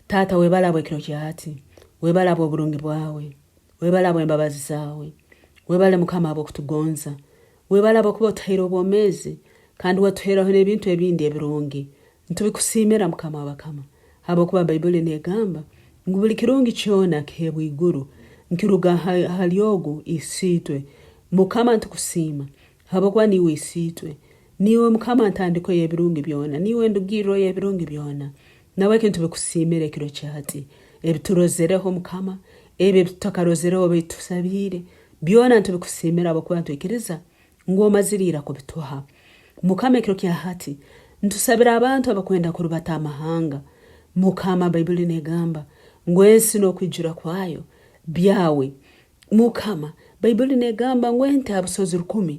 Tata webalabwe kiro kyati, webalabwe obulungi bwawe, webalabwe embabazi zawe, webale mukama abokutugonza, webalabwe kuba otuhaire obwomezi kandi watuhairaho n'ebintu ebindi ebirungi. Ntubikusiimira mukama wabakama habwokuba Bayibuli negamba ngu buli kirungi kyona kihebwa iguru nkiruga hali ogu isiitwe. Mukama ntukusiima habwokuba niwe isiitwe, niwe mukama ntandiko y'ebirungi byona, niwe ndugiro y'ebirungi byona. Nawe kintu bikusiimire kiro kyati ebiturozereho mukama, ebe bitakarozereho bitusabire byona ntubikusiimira habwokuba ntwikiriza ng'omazirira kubituha. Mukama kiro kyahati ntusabira abantu abakwenda kurubata amahanga. Mukama Bayibuli negamba ngu Ensi nokuijura kwayo byawe. Mukama Bayibuli negamba ngu ente abusozi 10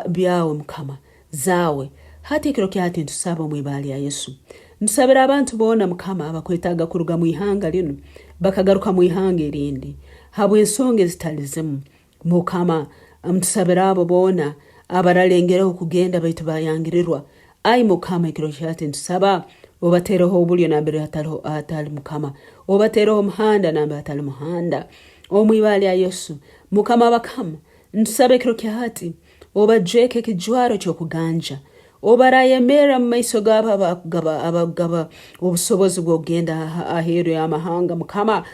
byawe mukama zawe. Hati kiro kyati ntusaba mwibali ya Yesu. Ntusabira abantu bona mukama abakwetaga kuruga mu ihanga lino bakagaruka mu ihanga erindi habwe ensonga zitalizemu. Mukama ntusabira abo bona abaralengeraho kugenda baitu bayangirirwa. Ai mukama kiro kyati ntusaba obatereho obulyo nambere atali mukama, obatereho muhanda nambere atali muhanda omwibali ya Yesu. Mukama bakama ntusabe kiro kyahati obajweke kijwaro ky'okuganja, obarayemera mu maiso gabo abagaba obusobozi bw'okugenda aheru y'amahanga. Mukama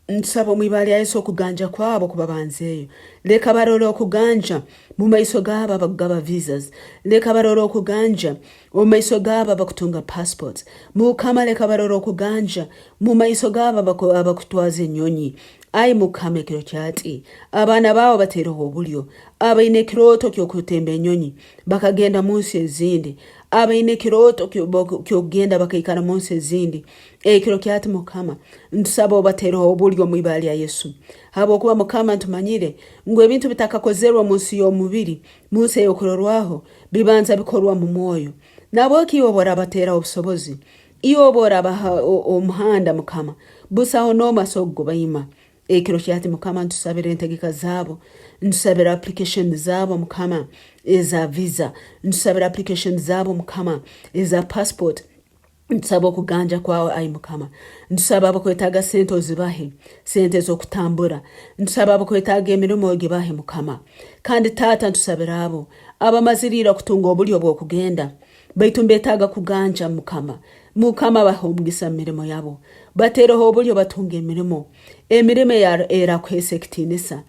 nsaba omwibali ya Yesu okuganja kwabo kuba banzeyo. Leka barole okuganja mu maiso gabo abagaba visas, leka barole okuganja mu maiso gabo abakutunga passports. Mukama leka barole okuganja mu maiso gabo abakutwaza ennyonyi. Ai mukama kiro kyati abana bawo batereho obulyo, abaine kiroto ky'okutemba ennyonyi bakagenda mu nsi ezindi, abaine kiroto ky'okugenda bakaikara mu nsi ezindi. Kiro kyati mukama ntusaba obatereho obulyo mwibali ya Yesu habwokuba mukama ntumanyire ngu ebintu bitakakozerwa mu nsi y'omubiri, mu nsi ey'okurorwaho bibanza bikorwa mu mwoyo. Nabwoki obora batera obusobozi iyo obora omuhanda mukama busaho n'omasoggo bayima. Kiro kyati mukama ntusabira entegeka zabo, ntusabira application zabo mukama eza visa, ntusabira application zabo mukama eza passport. Ntusaba okuganja kwawe ai mukama, ntusaba abakwetaga sente ozibahe, sente z'okutambura, ntusaba abakwetaga emirimo ogibahe mukama. Kandi tata ntusabira abo abamazirira kutunga obulyo bw'okugenda baitu mbetaga kuganja mukama. Mukama bahe omugisa mu mirimo yabo, batereho obulyo batunga emirimo era kwese kitinisa,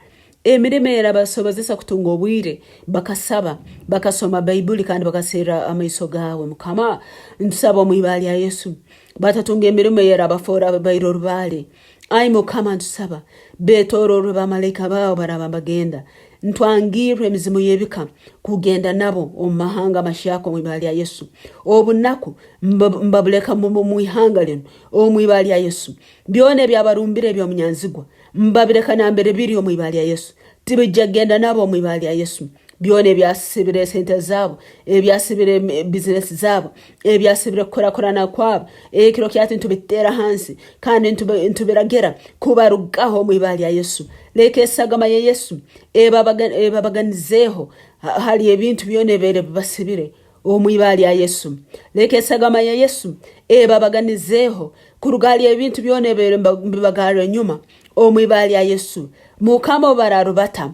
emirimo era basobozesa kutunga obwire bakasaba bakasoma Bayibuli kandi bakasera amaiso gawe mukama. Ntusaba omwibali ya Yesu batatunga emirimo era bafora bayiro rubale. Ai mukama ntusaba betororo bamalayika bawo baraba bagenda ntwangirwe emizimu yebika kugenda nabo omumahanga mashako mwibali ya Yesu. Obunaku mbabuleka mu ihanga lino omwibali ya Yesu. Byone byabarumbire by'omunyanzigwa mbabireka nambere biri omwibali ya Yesu. Tibijagenda nabo omwibali ya Yesu. Byone byasibire sente zabo, byasibire business zabo, byasibire korakorana kwabo. Kiro kyati ntubitera hansi kandi ntubiragera kubarugaho mwibali ya Yesu. Leke esagama ya Yesu ebabaganizeho hali ebintu byone bere basibire omwibali ya Yesu. Leke esagama ya Yesu ebabaganizeho kurugali ebintu byone bere mbibagara nyuma omwibali ya Yesu. Mukama bararubata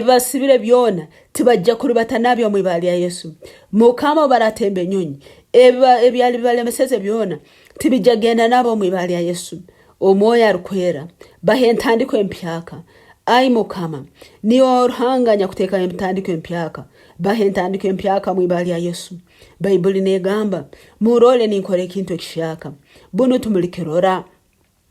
basibire byona tibajja kurubata nabyo omwibali ya Yesu. Mukama baratembe ennyonyi ebyali balemeseze byona tibijagenda nabo omwibali ya Yesu. Omwoyo arukwera bahe entandiko empyaka. Ai mukama niyo oruhanganya kuteeka entandiko empyaka, bahe entandiko empyaka mwibali ya Yesu. Bayibuli negamba murole ninkore ekintu ekishaka bunu tumulikirora.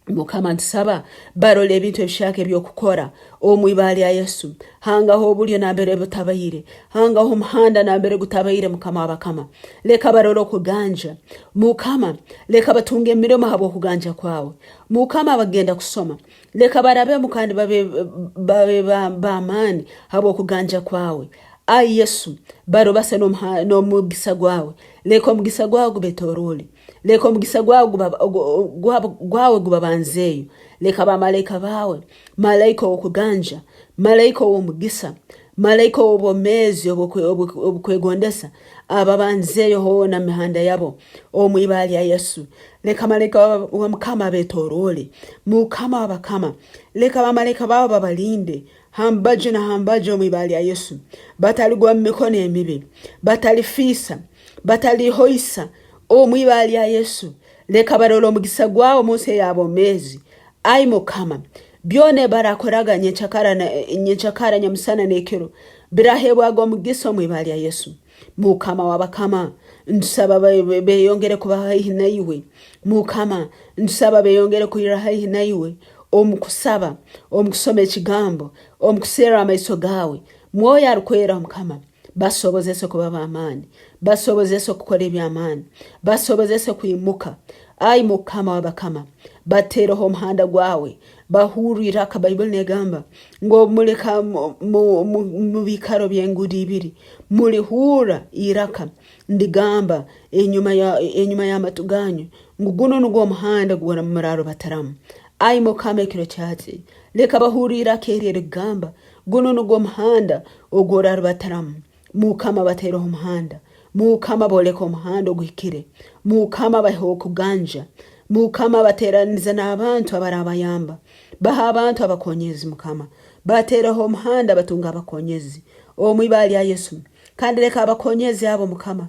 Mukama ntusaba barole ebintu ebishaka ebyokukora omwibali ya Yesu. Hangaho obulyo nambere butabayire, hangaho omuhanda nambere gutabayire mukama wabakama. Leka barole okuganja mukama, leka batunge emirimo habo okuganja kwawe mukama. Bagenda kusoma leka barabe mukandi babe bamani habo okuganja kwawe. Ai Yesu barobase n'omugisa gwawe, leka omugisa gwawe gubetorole, leka omugisa gwawe gubabanzeyo. Leka bamalayika bawe, malayika w'okuganja, malayika w'omugisa, malaika obwomezi obukwegondesa ababanzeyo hona mihanda yabo omwibali ya Yesu. Leka malaika wa Mukama betorole Mukama wabakama. Leka bamalaika babo babalinde hambaje na hambaje omwibali ya Yesu. Bataligwa mikono emibi, batalifisa, batalihoisa omwibali ya Yesu. Leka barolo mugisa gwawo munsi yabo mezi. Ai Mukama byone barakoraga nyechakara nyamusana nekero birahebwaga mugisa omwibali ya Yesu. Mukama wabakama ndusaba beyongere kuba haihi na iwe. Mukama ndusaba beyongere kuira haihi na iwe omukusaba omukusoma ekigambo omukusera amaiso gawe mwoyo arukwera Mukama basobozese kuba bamani basobozese kukora ebyamani basobozese kuimuka. Ai Mukama wabakama batereho muhanda gwawe bahurira ka Bible negamba ngo muleka mu bikaro byengudi ibiri mulihura iraka ndigamba enyuma ya matuganyo nguguno nugo muhanda gwana muraro bataramu. Ai Mukama ekiro cyati leka bahurira kerere gamba guno nugo muhanda ogoraro bataramu. Mukama batereho muhanda Mukama boleko muhanda ogwikire Mukama baho kuganja Mukama bateraniza n'abantu abarabayamba baha abantu abakonyezi Mukama batereho muhanda batunga abakonyezi omwibali ya Yesu. Kandi leka abakonyezi abo Mukama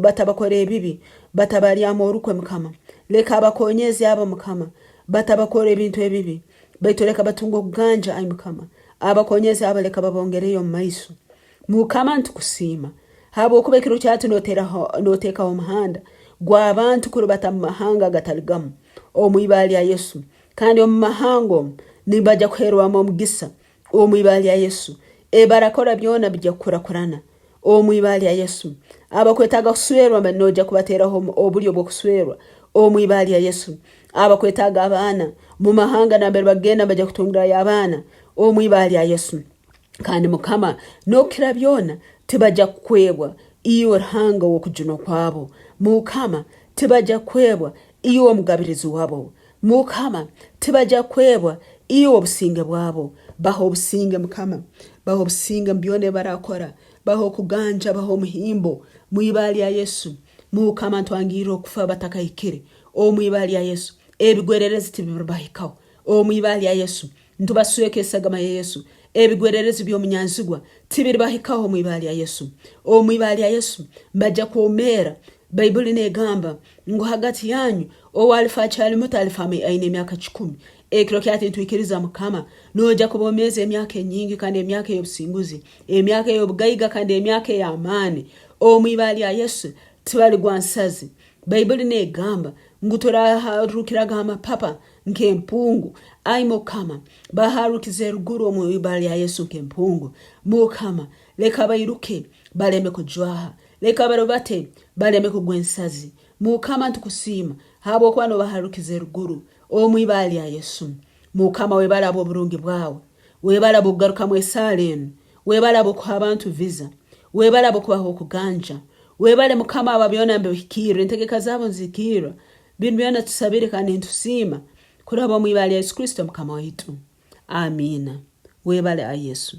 batabakore ebibi batabali amorukwe Mukama. Leka abakonyezi abo Mukama batabakore ebintu ebibi baitoleka batunga okuganja. Ai Mukama abakonyezi abo leka babongereyo mu maiso Mukama ntukusima habo kubekiro cyatu noteka umuhanda gwa abantu kurubata Mumahanga gataligamu omwibali ya Yesu. Kandi omumahango nibaja kuherwa mu mugisa omwibali ya Yesu. Barakora byona bijja kurakurana omwibali ya Yesu. Abakwetaga kuswerwa banoja kubateraho obulyo bwo kuswerwa omwibali ya Yesu. Abakwetaga abana Mumahanga nambere bagenda baja kutungira y'abana omwibali ya Yesu. Kandi Mukama nokira byona tibaja kwebwa iyo ruhanga wo kujuno kwabo Mukama tibaja kwebwa iyo omugabirizi wabo Mukama tibaja kwebwa iyo obusinge bwabo baho obusinge Mukama baho obusinge byone barakora baho kuganja baho muhimbo mwibali ya Yesu. Mukama twangiro kufa batakayikire omwibali ya Yesu. Ebigwererezi tibibahikaho omwibali ya Yesu. Ntubasuyekesaga ya Yesu. Ebigwererezi byomunyanzigwa tibiribahikaho omwibali ya Yesu. Omwibali ya Yesu mbaja kuomera Bible negamba ngo hagati yanyu owalifa cyali muto alifame aine myaka 10 ekiro kyati ntwikiriza Mukama noja kubomeza emyaka nyingi kandi emyaka y'obusinguzi emyaka y'obugayiga kandi emyaka y'amani omwibali ya Yesu tibali gwansazi. Bible negamba ngutora harukiraga amapapa nkempungu. Ai Mukama baharukize ruguru omwibali ya Yesu nkempungu. Mukama leka bayiruke baleme kujwaha leka barobate baleme kugwensazi. Mukama ntukusima habo kwano baharukize ruguru omwibali ya Yesu. Mukama webala abo burungi bwawe webala bugaruka mwesalen webala abo kwa abantu visa webala abo kwa okuganja webale Mukama ababyona mbihikira entegeka zabo nzikira bintu byona tusabire kandi ntusima kuraba mwibali ya Yesu Kristo Mukama wetu. Amina. Webale a Yesu.